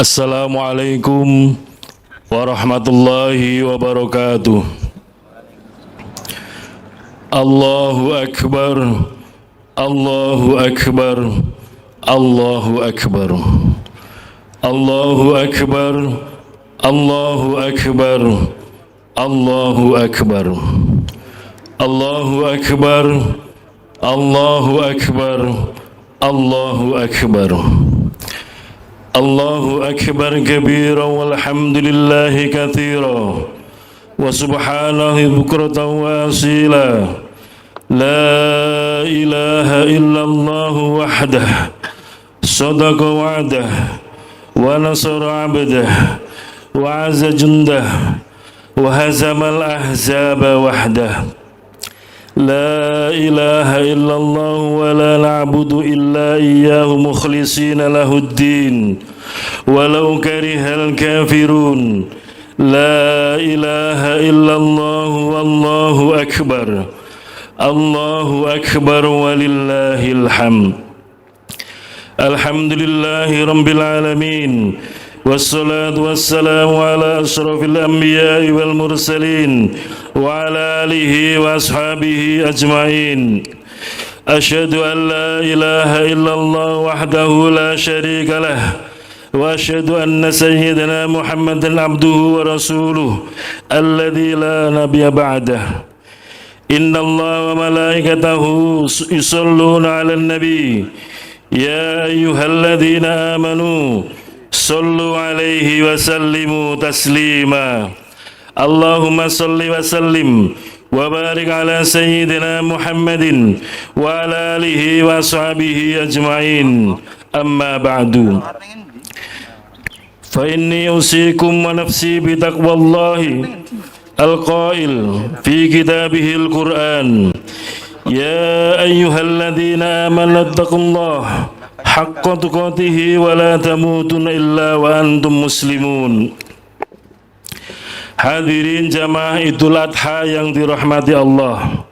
Assalamualaikum warahmatullahi wabarakatuh. Allahu Akbar, Allahu Akbar, Allahu Akbar, Allahu Akbar, Allahu Akbar, Allahu Akbar, Allahu Akbar, Allahu Akbar, Allahu Akbar. Allahu Akbar kabira walhamdulillahi katsira wa subhanahu bukratan wa asila. La ilaha illallah wahdah sadaqa wa'dah wa nasara 'abdah wa 'azza jundah wa hazamal ahzaba wahdah. La ilaha illallah wa la na'budu illa iyyahu mukhlishina lahuddin walau karihal kafirun. La ilaha illallah wallahu akbar, Allahu akbar walillahil hamd. Alhamdulillahi rabbil alamin. Wassalatu wassalamu ala ashrafil anbiya'i wal mursalin wa ala alihi wa ashabihi ajma'in. Asyhadu an la ilaha illallah wahdahu la syarika lah wa asyhadu anna sayyidina Muhammadan abduhu wa rasuluh alladzi la nabiyya ba'dah. Inna Allah wa malaikatahu yusalluna 'alan nabi ya ayyuhalladzina amanu sallu alaihi wa sallimu taslima. Allahumma salli wa sallim wa barik ala sayyidina Muhammadin wa ala alihi wa ashabihi ajma'in. Amma ba'du. Fa inni usikum wa nafsi bi taqwallahi al-qail fi kitabihil Qur'an. Ya ayyuhalladzina amanu taqullaha haqqa tuqatihi wa la tamutunna illa wa antum muslimun. Hadirin jamaah Idul Adha yang dirahmati Allah,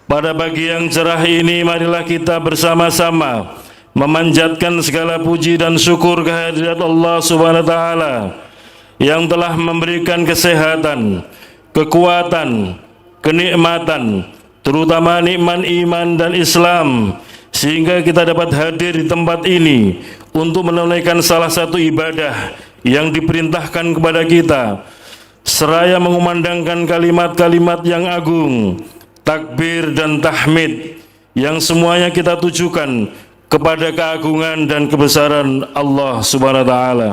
pada pagi yang cerah ini marilah kita bersama-sama memanjatkan segala puji dan syukur kehadirat Allah Subhanahu wa taala yang telah memberikan kesehatan, kekuatan, kenikmatan, terutama nikmat iman dan Islam, sehingga kita dapat hadir di tempat ini untuk menunaikan salah satu ibadah yang diperintahkan kepada kita, seraya mengumandangkan kalimat-kalimat yang agung, takbir dan tahmid, yang semuanya kita tujukan kepada keagungan dan kebesaran Allah Subhanahu wa taala.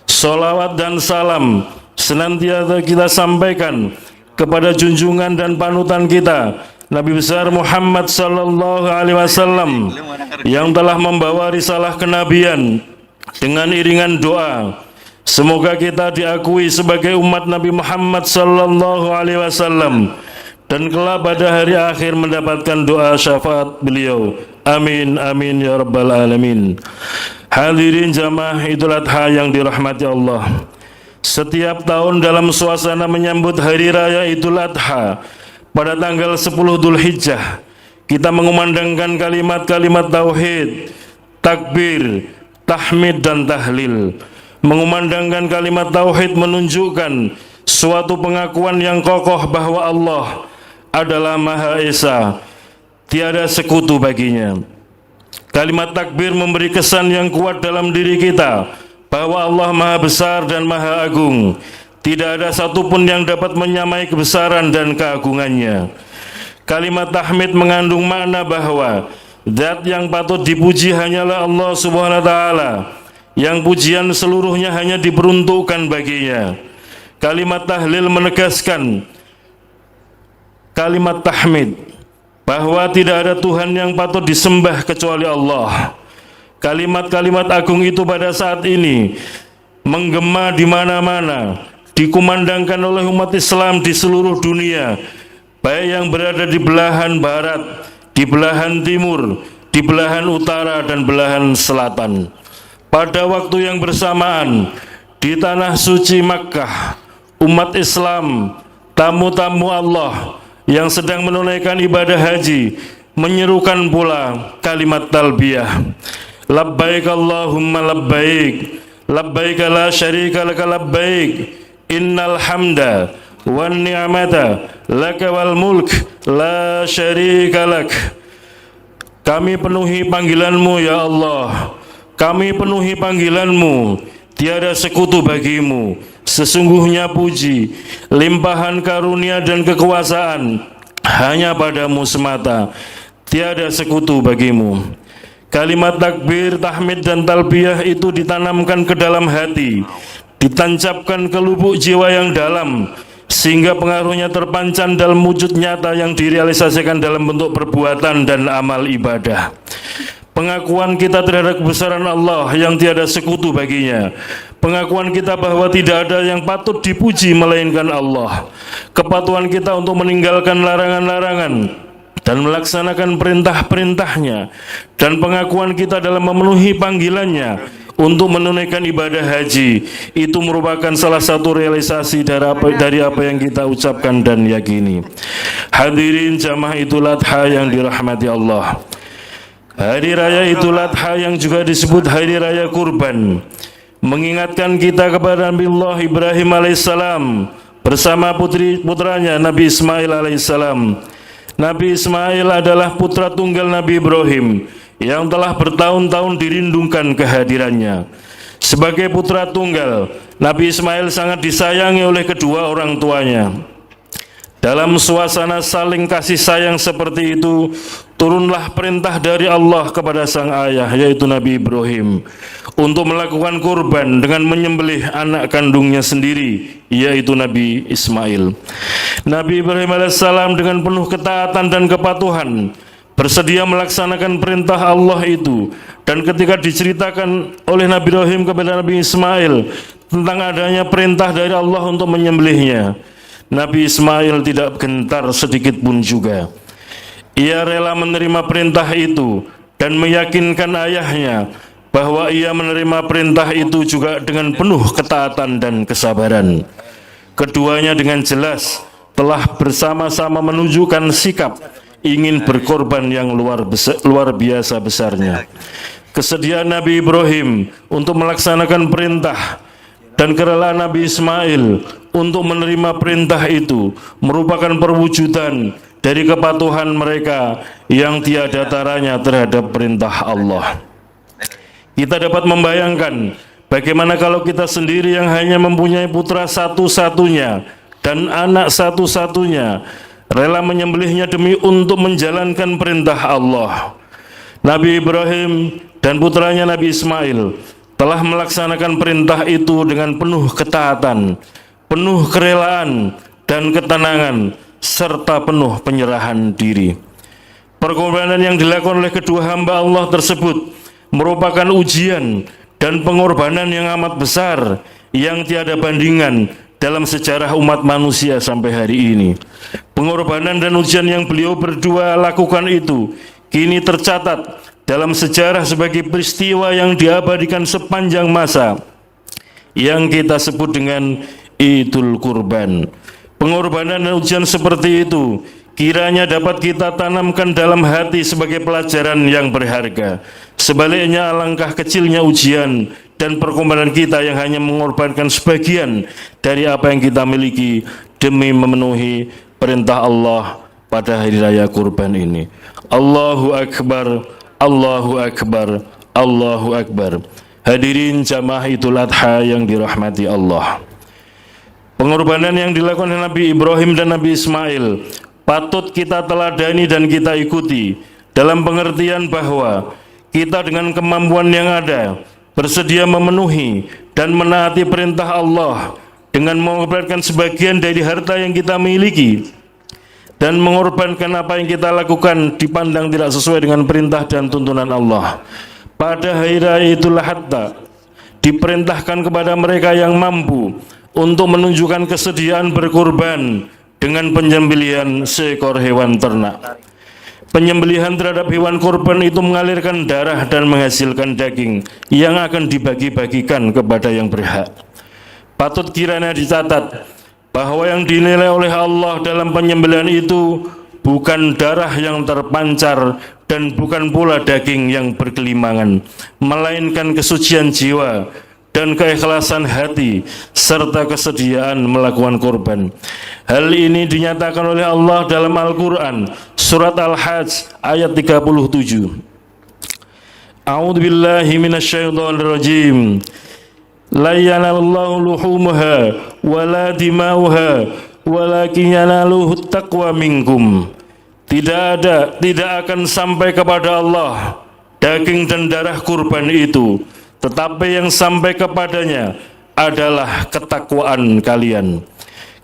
Salawat dan salam senantiasa kita sampaikan kepada junjungan dan panutan kita, Nabi besar Muhammad sallallahu alaihi wasallam, yang telah membawa risalah kenabian dengan iringan doa. Semoga kita diakui sebagai umat Nabi Muhammad sallallahu alaihi wasallam dan kelak pada hari akhir mendapatkan doa syafaat beliau. Amin amin ya rabbal alamin. Hadirin jamaah Idul Adha yang dirahmati Allah, setiap tahun dalam suasana menyambut hari raya Idul Adha pada tanggal 10 Dzulhijjah, kita mengumandangkan kalimat-kalimat tauhid, takbir, tahmid dan tahlil. Mengumandangkan kalimat tauhid menunjukkan suatu pengakuan yang kokoh bahwa Allah adalah Maha Esa, tiada sekutu baginya. Kalimat takbir memberi kesan yang kuat dalam diri kita bahwa Allah Maha Besar dan Maha Agung. Tidak ada satupun yang dapat menyamai kebesaran dan keagungannya. Kalimat tahmid mengandung makna bahwa zat yang patut dipuji hanyalah Allah Subhanahu wa taala, yang pujian seluruhnya hanya diperuntukkan baginya. Kalimat tahlil menegaskan kalimat tahmid bahwa tidak ada Tuhan yang patut disembah kecuali Allah. Kalimat-kalimat agung itu pada saat ini menggema di mana-mana, dikumandangkan oleh umat Islam di seluruh dunia, baik yang berada di belahan barat, di belahan timur, di belahan utara dan belahan selatan. Pada waktu yang bersamaan di tanah suci Makkah, umat Islam, tamu-tamu Allah yang sedang menunaikan ibadah haji menyerukan pula kalimat talbiyah. Labbaik Allahumma labbaik, labbaik la syarika laka labbaik, innal hamda wan ni'mata laka wal mulk la syarika lak. Kami penuhi panggilan-Mu ya Allah, kami penuhi panggilan-Mu, tiada sekutu bagimu. Sesungguhnya puji, limpahan karunia dan kekuasaan hanya padamu semata, tiada sekutu bagimu. Kalimat takbir, tahmid dan talbiyah itu ditanamkan ke dalam hati, ditancapkan ke lubuk jiwa yang dalam, sehingga pengaruhnya terpancar dalam wujud nyata yang direalisasikan dalam bentuk perbuatan dan amal ibadah. Pengakuan kita terhadap kebesaran Allah yang tiada sekutu baginya, pengakuan kita bahwa tidak ada yang patut dipuji melainkan Allah, kepatuhan kita untuk meninggalkan larangan-larangan dan melaksanakan perintah-perintahnya, dan pengakuan kita dalam memenuhi panggilannya untuk menunaikan ibadah haji, itu merupakan salah satu realisasi dari apa yang kita ucapkan dan yakini. Hadirin jamaah Idul Adha yang dirahmati Allah, hari raya Idul Adha yang juga disebut hari raya kurban mengingatkan kita kepada Nabi Allah Ibrahim alaihissalam bersama putranya Nabi Ismail alaihissalam. Nabi Ismail adalah putra tunggal Nabi Ibrahim yang telah bertahun-tahun dirindungkan kehadirannya. Sebagai putra tunggal, Nabi Ismail sangat disayangi oleh kedua orang tuanya. Dalam suasana saling kasih sayang seperti itu, turunlah perintah dari Allah kepada sang ayah, yaitu Nabi Ibrahim, untuk melakukan kurban dengan menyembelih anak kandungnya sendiri, yaitu Nabi Ismail. Nabi Ibrahim alaihissalam dengan penuh ketaatan dan kepatuhan bersedia melaksanakan perintah Allah itu, dan ketika diceritakan oleh Nabi Ibrahim kepada Nabi Ismail tentang adanya perintah dari Allah untuk menyembelihnya, Nabi Ismail tidak gentar sedikit pun juga. Ia rela menerima perintah itu dan meyakinkan ayahnya bahwa ia menerima perintah itu juga dengan penuh ketaatan dan kesabaran. Keduanya dengan jelas telah bersama-sama menunjukkan sikap ingin berkorban yang luar biasa besarnya. Kesediaan Nabi Ibrahim untuk melaksanakan perintah dan kerelaan Nabi Ismail untuk menerima perintah itu merupakan perwujudan dari kepatuhan mereka yang tiada taranya terhadap perintah Allah. Kita dapat membayangkan bagaimana kalau kita sendiri yang hanya mempunyai putra satu-satunya dan anak satu-satunya rela menyembelihnya demi untuk menjalankan perintah Allah. Nabi Ibrahim dan putranya Nabi Ismail telah melaksanakan perintah itu dengan penuh ketaatan, penuh kerelaan dan ketenangan, serta penuh penyerahan diri. Pengorbanan yang dilakukan oleh kedua hamba Allah tersebut merupakan ujian dan pengorbanan yang amat besar yang tiada bandingan dalam sejarah umat manusia sampai hari ini. Pengorbanan dan ujian yang beliau berdua lakukan itu kini tercatat dalam sejarah sebagai peristiwa yang diabadikan sepanjang masa yang kita sebut dengan Idul Kurban. Pengorbanan dan ujian seperti itu kiranya dapat kita tanamkan dalam hati sebagai pelajaran yang berharga. Sebaliknya, alangkah kecilnya ujian dan perkorbanan kita yang hanya mengorbankan sebagian dari apa yang kita miliki demi memenuhi perintah Allah pada hari raya kurban ini. Allahu Akbar, Allahu Akbar, Allahu Akbar. Hadirin jamaah Idul Adha yang dirahmati Allah, pengorbanan yang dilakukan oleh Nabi Ibrahim dan Nabi Ismail patut kita teladani dan kita ikuti, dalam pengertian bahwa kita dengan kemampuan yang ada bersedia memenuhi dan menaati perintah Allah dengan mengorbankan sebagian dari harta yang kita miliki, dan mengorbankan apa yang kita lakukan dipandang tidak sesuai dengan perintah dan tuntunan Allah. Pada hari raya Idul Adha diperintahkan kepada mereka yang mampu untuk menunjukkan kesediaan berkorban dengan penyembelihan seekor hewan ternak. Penyembelihan terhadap hewan korban itu mengalirkan darah dan menghasilkan daging yang akan dibagi-bagikan kepada yang berhak. Patut kiranya dicatat bahwa yang dinilai oleh Allah dalam penyembelihan itu bukan darah yang terpancar dan bukan pula daging yang berkelimangan, melainkan kesucian jiwa dan keikhlasan hati serta kesediaan melakukan kurban. Hal ini dinyatakan oleh Allah dalam Al-Quran surat Al-Hajj ayat 37. A'udzu billahi minasyaitonir rajim. La yanalallahu luhumuha wala dimauha walakin yanaluhu taqwa minkum. Tidak akan sampai kepada Allah daging dan darah kurban itu, tetapi yang sampai kepadanya adalah ketakwaan kalian.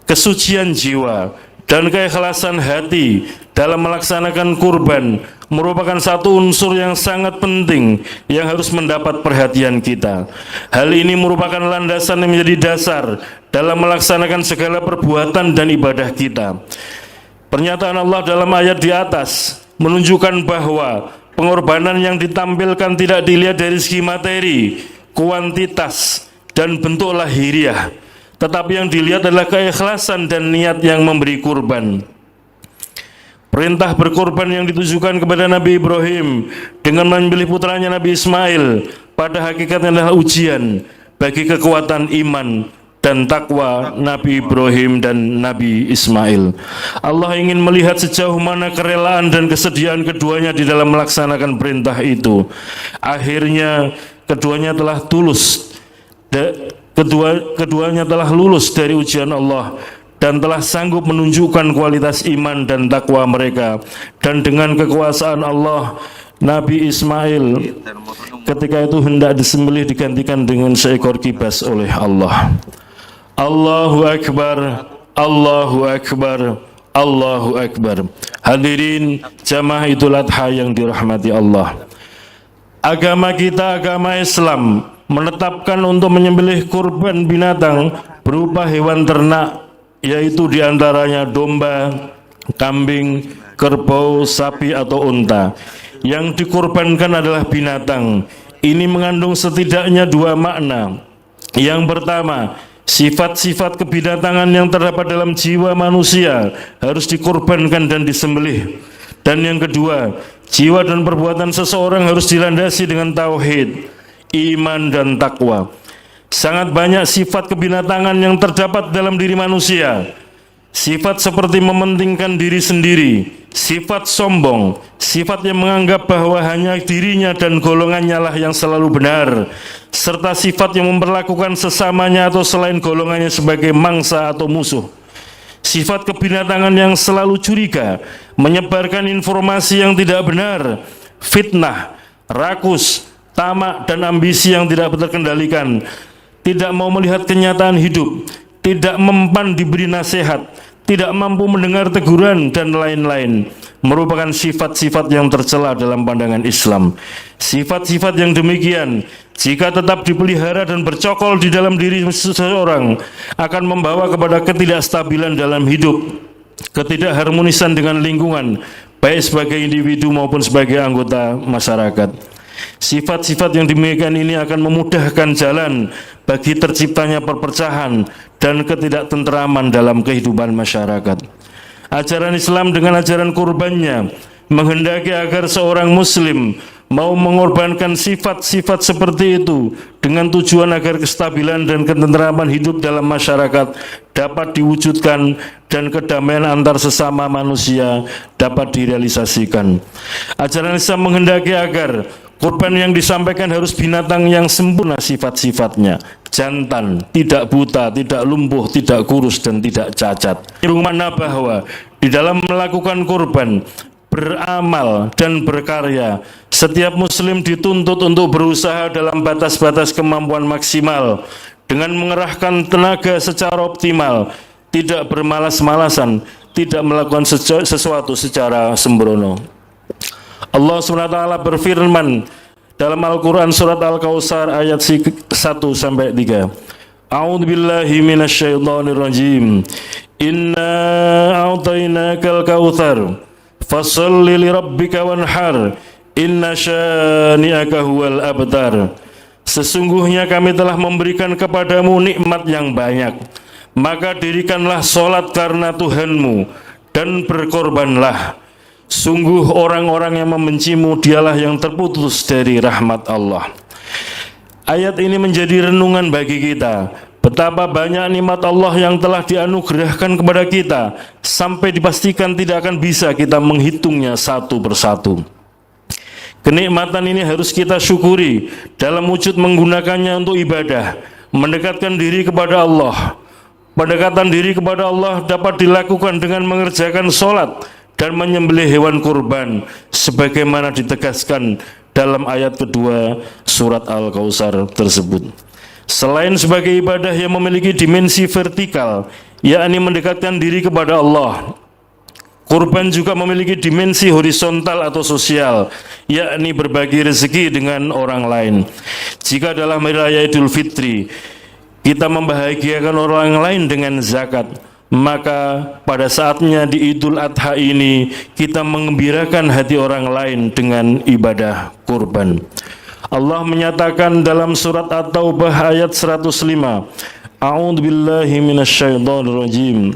Kesucian jiwa dan keikhlasan hati dalam melaksanakan kurban merupakan satu unsur yang sangat penting yang harus mendapat perhatian kita. Hal ini merupakan landasan yang menjadi dasar dalam melaksanakan segala perbuatan dan ibadah kita. Pernyataan Allah dalam ayat di atas menunjukkan bahwa pengorbanan yang ditampilkan tidak dilihat dari segi materi, kuantitas, dan bentuk lahiriah, tetapi yang dilihat adalah keikhlasan dan niat yang memberi kurban. Perintah berkorban yang ditujukan kepada Nabi Ibrahim dengan memilih putranya Nabi Ismail pada hakikatnya adalah ujian bagi kekuatan iman dan takwa Nabi Ibrahim dan Nabi Ismail. Allah ingin melihat sejauh mana kerelaan dan kesediaan keduanya di dalam melaksanakan perintah itu. Akhirnya keduanya telah lulus dari ujian Allah dan telah sanggup menunjukkan kualitas iman dan takwa mereka. Dan dengan kekuasaan Allah, Nabi Ismail ketika itu hendak disembelih digantikan dengan seekor kibas oleh Allah. Allahu Akbar, Allahu Akbar, Allahu Akbar. Hadirin jamaah Idul Adha yang dirahmati Allah. Agama kita, agama Islam, menetapkan untuk menyembelih kurban binatang berupa hewan ternak, yaitu diantaranya domba, kambing, kerbau, sapi atau unta. Yang dikurbankan adalah binatang. Ini mengandung setidaknya dua makna. Yang pertama, sifat-sifat kebinatangan yang terdapat dalam jiwa manusia harus dikorbankan dan disembelih. Dan yang kedua, jiwa dan perbuatan seseorang harus dilandasi dengan tauhid, iman dan takwa. Sangat banyak sifat kebinatangan yang terdapat dalam diri manusia. Sifat seperti mementingkan diri sendiri, sifat sombong, sifat yang menganggap bahwa hanya dirinya dan golongannya lah yang selalu benar, serta sifat yang memperlakukan sesamanya atau selain golongannya sebagai mangsa atau musuh. Sifat kebinatangan yang selalu curiga, menyebarkan informasi yang tidak benar, fitnah, rakus, tamak dan ambisi yang tidak terkendalikan, tidak mau melihat kenyataan hidup, tidak mempan diberi nasihat, tidak mampu mendengar teguran dan lain-lain, merupakan sifat-sifat yang tercela dalam pandangan Islam. Sifat-sifat yang demikian jika tetap dipelihara dan bercokol di dalam diri seseorang akan membawa kepada ketidakstabilan dalam hidup, ketidakharmonisan dengan lingkungan, baik sebagai individu maupun sebagai anggota masyarakat. Sifat-sifat yang demikian ini akan memudahkan jalan bagi terciptanya perpecahan dan ketidaktentraman dalam kehidupan masyarakat. Ajaran Islam dengan ajaran kurbannya menghendaki agar seorang muslim mau mengorbankan sifat-sifat seperti itu dengan tujuan agar kestabilan dan ketentraman hidup dalam masyarakat dapat diwujudkan dan kedamaian antar sesama manusia dapat direalisasikan. Ajaran Islam menghendaki agar kurban yang disampaikan harus binatang yang sempurna sifat-sifatnya, jantan, tidak buta, tidak lumpuh, tidak kurus, dan tidak cacat. Makna bahwa di dalam melakukan kurban, beramal dan berkarya, setiap muslim dituntut untuk berusaha dalam batas-batas kemampuan maksimal dengan mengerahkan tenaga secara optimal, tidak bermalas-malasan, tidak melakukan sesuatu secara sembrono. Allah SWT berfirman dalam Al-Quran surat Al-Kautsar ayat 1-3. A'udzu billahi minasyaitonir rajim. Inna a'tainakal kautsar fasholli lirabbika wanhar inna syani'aka huwal abtar. Sesungguhnya kami telah memberikan kepadamu nikmat yang banyak, maka dirikanlah solat karena Tuhanmu dan berkorbanlah. Sungguh orang-orang yang membencimu dialah yang terputus dari rahmat Allah. Ayat ini menjadi renungan bagi kita. Betapa banyak nikmat Allah yang telah dianugerahkan kepada kita, sampai dipastikan tidak akan bisa kita menghitungnya satu persatu. Kenikmatan ini harus kita syukuri dalam wujud menggunakannya untuk ibadah, mendekatkan diri kepada Allah. Pendekatan diri kepada Allah dapat dilakukan dengan mengerjakan sholat dan menyembelih hewan kurban, sebagaimana ditegaskan dalam ayat kedua surat Al-Kautsar tersebut. Selain sebagai ibadah yang memiliki dimensi vertikal, yakni mendekatkan diri kepada Allah, kurban juga memiliki dimensi horizontal atau sosial, yakni berbagi rezeki dengan orang lain. Jika dalam hari raya Idul Fitri kita membahagiakan orang lain dengan zakat, maka pada saatnya di Idul Adha ini kita mengembirakan hati orang lain dengan ibadah kurban. Allah menyatakan dalam surat At-Taubah ayat 105, A'udzu billahi minasyaitonir rajim.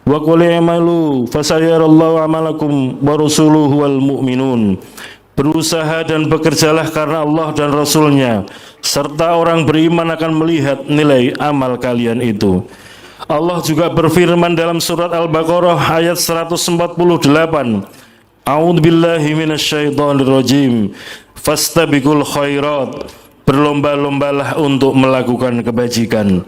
Wa qul i'malu fasayarallahu 'amalakum wa rasuluhu wal mu'minun. Berusaha dan bekerjalah karena Allah dan Rasulnya, serta orang beriman akan melihat nilai amal kalian itu. Allah juga berfirman dalam surat Al-Baqarah ayat 148, A'udzu billahi minasyaitonir rajim. Fastabiqul khairat. Berlomba-lombalah untuk melakukan kebajikan.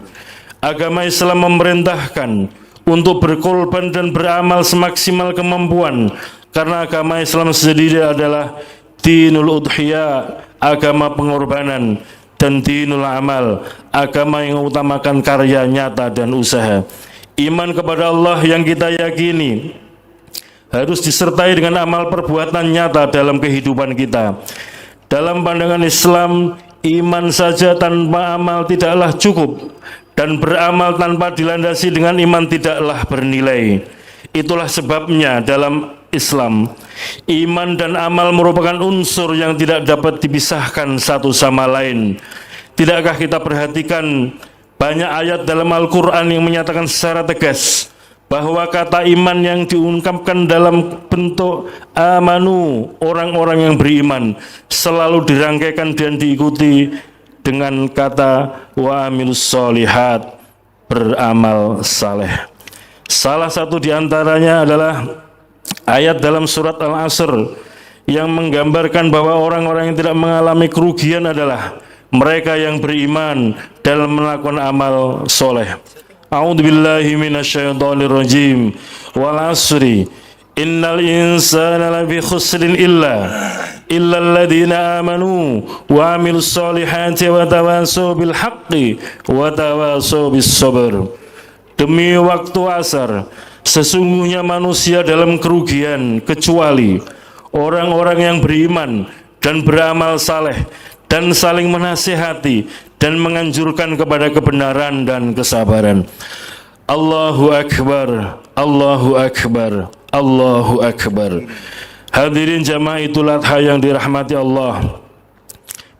Agama Islam memerintahkan untuk berkorban dan beramal semaksimal kemampuan, karena agama Islam sendiri adalah dinul udhiya, agama pengorbanan, dan dinul amal, agama yang mengutamakan karya nyata dan usaha. Iman kepada Allah yang kita yakini harus disertai dengan amal perbuatan nyata dalam kehidupan kita. Dalam pandangan Islam, iman saja tanpa amal tidaklah cukup, dan beramal tanpa dilandasi dengan iman tidaklah bernilai. Itulah sebabnya dalam Islam, iman dan amal merupakan unsur yang tidak dapat dipisahkan satu sama lain. Tidakkah kita perhatikan banyak ayat dalam Al-Quran yang menyatakan secara tegas bahwa kata iman yang diungkapkan dalam bentuk amanu, orang-orang yang beriman, selalu dirangkaikan dan diikuti dengan kata wa amilus solihat, beramal saleh. Salah satu diantaranya adalah ayat dalam surat Al-Asr yang menggambarkan bahwa orang-orang yang tidak mengalami kerugian adalah mereka yang beriman dalam melakukan amal soleh. A'udzu billahi minasyaitonir rajim. Wal 'asri innal insana lafi khusrin illa alladziina amanu wa 'amilus solihati wa tawassaw bil haqqi wa tawassaw bis sabr. Demi waktu asar, sesungguhnya manusia dalam kerugian kecuali orang-orang yang beriman dan beramal saleh dan saling menasihati dan menganjurkan kepada kebenaran dan kesabaran. Allahu Akbar, Allahu Akbar, Allahu Akbar. Hadirin jamaah Idul Adha yang dirahmati Allah,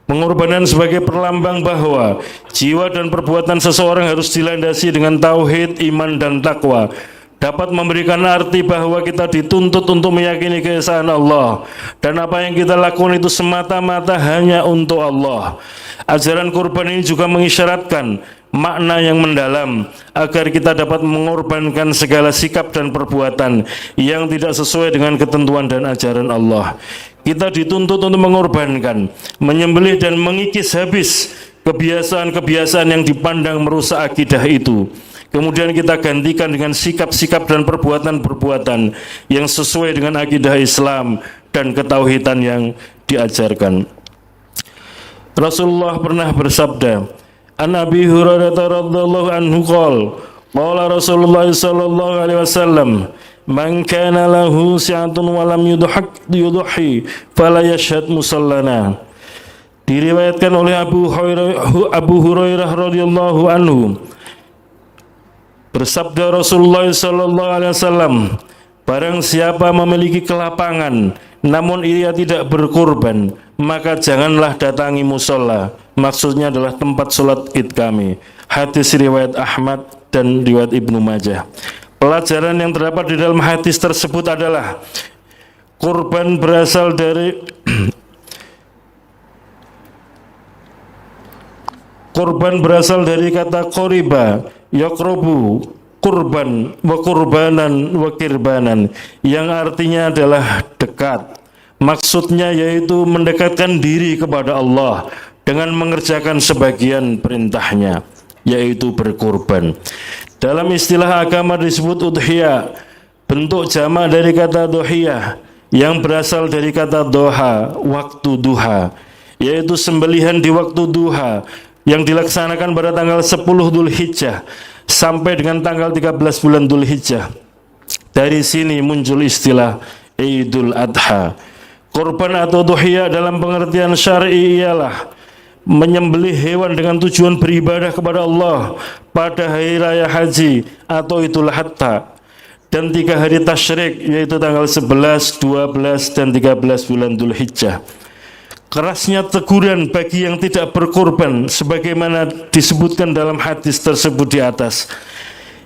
pengorbanan sebagai perlambang bahwa jiwa dan perbuatan seseorang harus dilandasi dengan tauhid, iman, dan takwa, dapat memberikan arti bahwa kita dituntut untuk meyakini keesaan Allah, dan apa yang kita lakukan itu semata-mata hanya untuk Allah. Ajaran kurban ini juga mengisyaratkan makna yang mendalam agar kita dapat mengorbankan segala sikap dan perbuatan yang tidak sesuai dengan ketentuan dan ajaran Allah. Kita dituntut untuk mengorbankan, menyembelih dan mengikis habis kebiasaan-kebiasaan yang dipandang merusak akidah itu. Kemudian kita gantikan dengan sikap-sikap dan perbuatan-perbuatan yang sesuai dengan akidah Islam dan ketauhidan yang diajarkan. Rasulullah pernah bersabda, An Abi Hurairah radhiyallahu anhu qala Rasulullah sallallahu alaihi wasallam, man kana lahu si'atun wa lam yudhi fala yashhad musallana. Diriwayatkan oleh Abu Hurairah radhiyallahu anhu, bersabda Rasulullah sallallahu alaihi wasallam, barang siapa memiliki kelapangan namun ia tidak berkurban, maka janganlah datangi musola. Maksudnya adalah tempat sholat id kami. Hadis riwayat Ahmad dan riwayat Ibnu Majah. Pelajaran yang terdapat di dalam hadis tersebut adalah kurban berasal dari Kurban berasal dari kata qoriba, yaqrabu, kurban, wa kurbanan, wa kirbanan, yang artinya adalah dekat. Maksudnya yaitu mendekatkan diri kepada Allah dengan mengerjakan sebagian perintahnya, yaitu berkurban. Dalam istilah agama disebut udhiyah, bentuk jamak dari kata dohiyah yang berasal dari kata doha, waktu duha, yaitu sembelihan di waktu duha yang dilaksanakan pada tanggal 10 Dzulhijjah sampai dengan tanggal 13 bulan Dzulhijjah. Dari sini muncul istilah Idul Adha. Kurban atau dohiyah dalam pengertian syar'i ialah menyembelih hewan dengan tujuan beribadah kepada Allah pada hari raya haji atau Idul Adha dan 3 hari tasyrik, yaitu tanggal 11, 12, dan 13 bulan Dzulhijjah. Kerasnya teguran bagi yang tidak berkorban sebagaimana disebutkan dalam hadis tersebut di atas.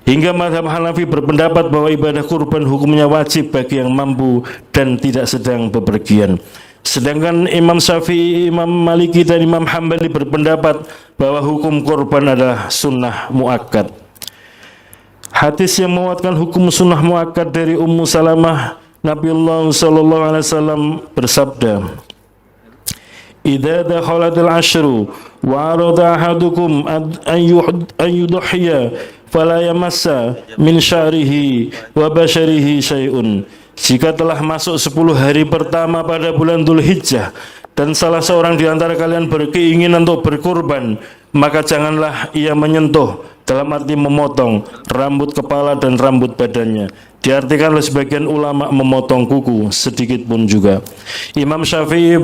Hingga mazhab Hanafi berpendapat bahwa ibadah kurban hukumnya wajib bagi yang mampu dan tidak sedang bepergian. Sedangkan Imam Syafi'i, Imam Maliki, dan Imam Hambali berpendapat bahwa hukum kurban adalah sunnah muakkad. Hadis yang menguatkan hukum sunnah muakkad dari Ummu Salamah, Nabiullah sallallahu alaihi wasallam bersabda, "Idza dakhalatil ashru wa arada ahadukum an yudhiya fala yamassa min sya'rihi wa basharihi syai'un." Jika telah masuk 10 hari pertama pada bulan Dzulhijjah dan salah seorang di antara kalian berkeinginan untuk berkurban, maka janganlah ia menyentuh, dalam arti memotong, rambut kepala dan rambut badannya. Diartikan oleh sebagian ulama memotong kuku sedikit pun juga. Imam Syafi'i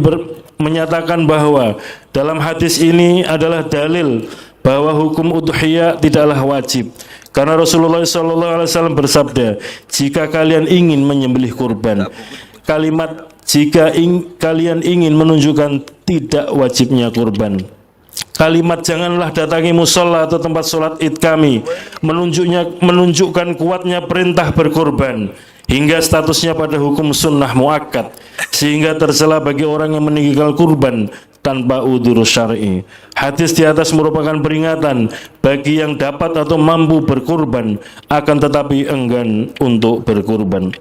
menyatakan bahwa dalam hadis ini adalah dalil bahwa hukum udhiyah tidaklah wajib, karena Rasulullah SAW bersabda, jika kalian ingin menyembelih kurban. Kalimat jika kalian ingin menunjukkan tidak wajibnya kurban. Kalimat janganlah datangi musola atau tempat sholat id kami menunjukkan kuatnya perintah berkurban hingga statusnya pada hukum sunnah muakkad, sehingga tercela bagi orang yang meninggalkan kurban tanpa udzur syar'i. Hadis di atas merupakan peringatan bagi yang dapat atau mampu berkurban akan tetapi enggan untuk berkurban.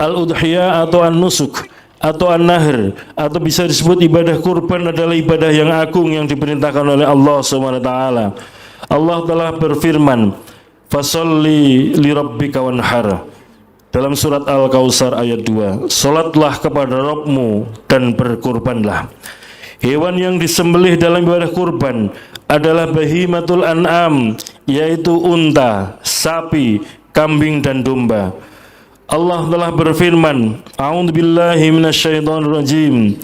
Al-udhiyah atau an-nusuk atau an-nahr atau bisa disebut ibadah kurban adalah ibadah yang agung yang diperintahkan oleh Allah SWT. Allah telah berfirman, "Fasholli li rabbika wanhar." Dalam surat Al-Kautsar ayat 2, "Salatlah kepada Rabbmu dan berkurbanlah." Hewan yang disembelih dalam ibadah kurban adalah bahimatul an'am, yaitu unta, sapi, kambing, dan domba. Allah telah berfirman, "A'udzubillahi minasyaitonirrajim.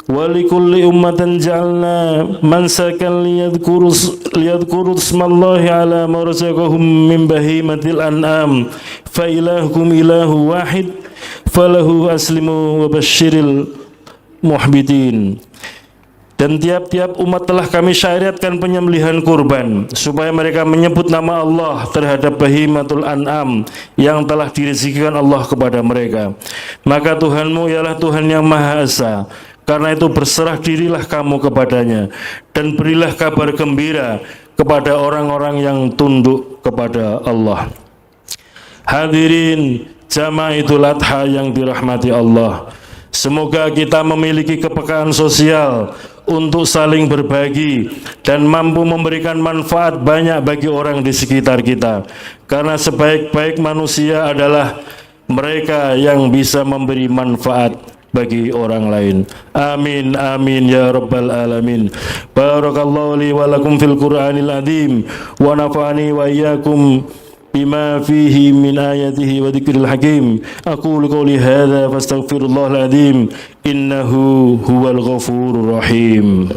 Wa likulli ummatin ja'alna mansakan liyadhkuru ismallahi ala ma razaqahum min bahimatil an'am fa ilahukum ilahu wahid falahu aslimu wa basyiril muhbitin." Dan tiap-tiap umat telah kami syariatkan penyembelihan kurban supaya mereka menyebut nama Allah terhadap bahimatul an'am yang telah direzekikan Allah kepada mereka. Maka Tuhanmu ialah Tuhan yang Maha Esa. Karena itu berserah dirilah kamu kepadanya dan berilah kabar gembira kepada orang-orang yang tunduk kepada Allah. Hadirin jamaah Idul Adha yang dirahmati Allah, semoga kita memiliki kepekaan sosial untuk saling berbagi dan mampu memberikan manfaat banyak bagi orang di sekitar kita, karena sebaik-baik manusia adalah mereka yang bisa memberi manfaat bagi orang lain. Amin amin ya rabbal alamin. Barakallahu li wa lakum fil Qur'anil azim wa nafa'ani wa iyyakum bima fihi min ayatihi wa dzikril hakim. Aqulu qouli hadza fastaghfirullahal azim innahu huwal ghafurur rahim.